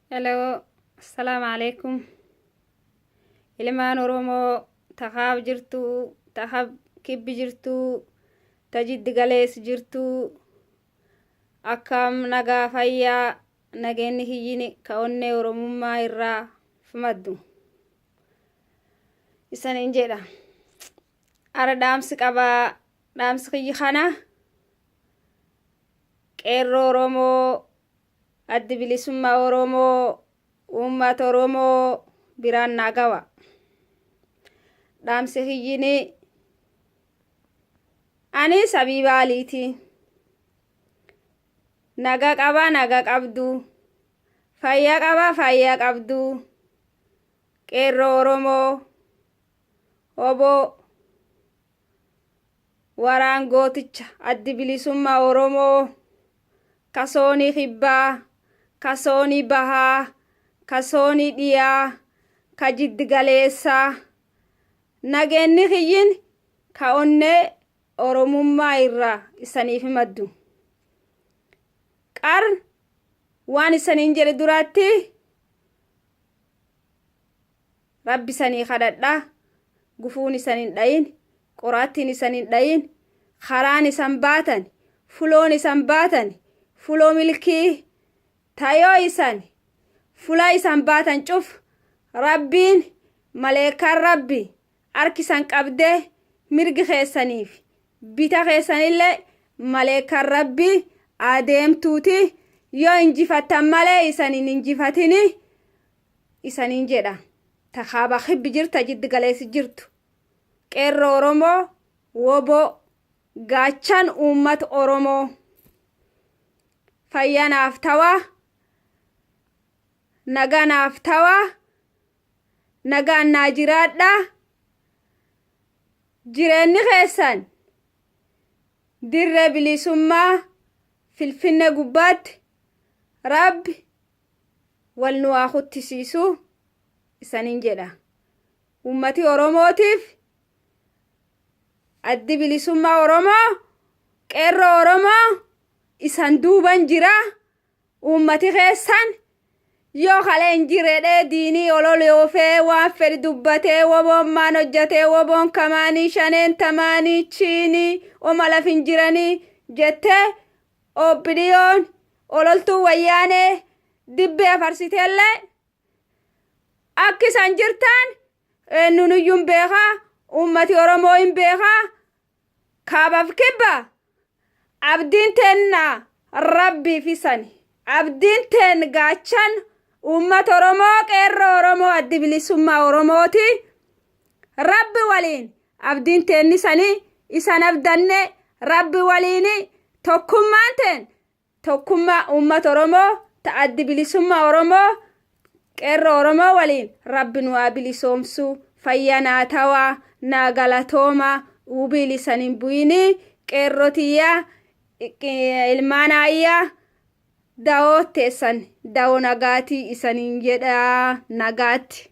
Hello, assalamu alaikum. Ilmaan Oromoo tahaab jirtu, tahab kibbi jirtu, tajiddi galees jirtu, akkam nagaa fayyaa nageenni hiyyini ka onnee Oromummaa irraa fumaddu. Isaniin jedha. Ara dhaamsi qabaa, dhaamsi kiyyi kana qeerroo Oromoo addi bilisummaa Oromoo uummata Oromoo biraan naagawa. Dhaamsi hiyyini ani sabii baaliiti. Naga qaba naga qabdu. Fayyaa qaba fayyaa qabdu. Qeerroo Oromoo oboo waraan gooticha addi bilisummaa Oromoo kasoonii hibbaa kasoonii bahaa kasoonii dhiyaa ka jiddi galeessaa nageenni hiyyin ka onnee Oromummaa irraa isaniif maddu. Qar waan isaniin jedhe duraatti Rabbi isanii kadhadha. Gufuun isaniin dhayin, qoraattiin isaniin dhayin, karaan isan baatan, fuloon isan baatan, fuloo milkii tayoo isan, fula isan baatan cuf Rabbiin maleekaan Rabbi harkisan qabdee mirgi keessaniif bita keessanillee maleekaan Rabbi adeemtuuti yoo injifattan malee isaniin injifatini isaniin jedha. Tahaaba hibbi jirta jiddi galeessi jirtu. Qeerroo Oromoo woboo gaachan uummata Oromoo fayyanaaf tawaa naganaaf tawaa nagaan naa jiraadha. Jireenyi keessan dirree bilisummaa Finfinnee gubbaatti Rabbi wal nu haa kuttisiisu isaniin jedha. Uummati Oromootiif addi bilisummaa Oromoo qeerroo Oromoo isan duuban jira. Uummati keessan yoo kaleen jireedhee diinii ololeofee waan fedhi dubbatee woboon maan hojjatee woboon kamaanii shaneen tamaanii chiinii oma lafin jiranii jettee obbidiyoon ololtuu wayyaanee dibbee afarsiteellee akka isan jirtan eenyunuyyuu hin beekaa. Uummati Oromoo hin beekaa. Kaabaaf kibba abdiin teenna Rabbiif isani. Abdiin teen gaachan uummata Oromoo qeerroo Oromoo addi bilisummaa Oromooti. Rabbi waliin abdiin teen isani isan abdanne Rabbi waliin tokkummaan teen tokkummaa uummata Oromoo ta addi bilisummaa Oromoo qeerroo Oromoo waliin Rabbi nu haa bilisoomsu. Fayyaa naa tawaa naa galatooma ubii lisaniin buyini qeerrotiyyaa ilmaan ayyaa dawoo teessan dawoo nagaatii isaniin jedhaa nagaatti.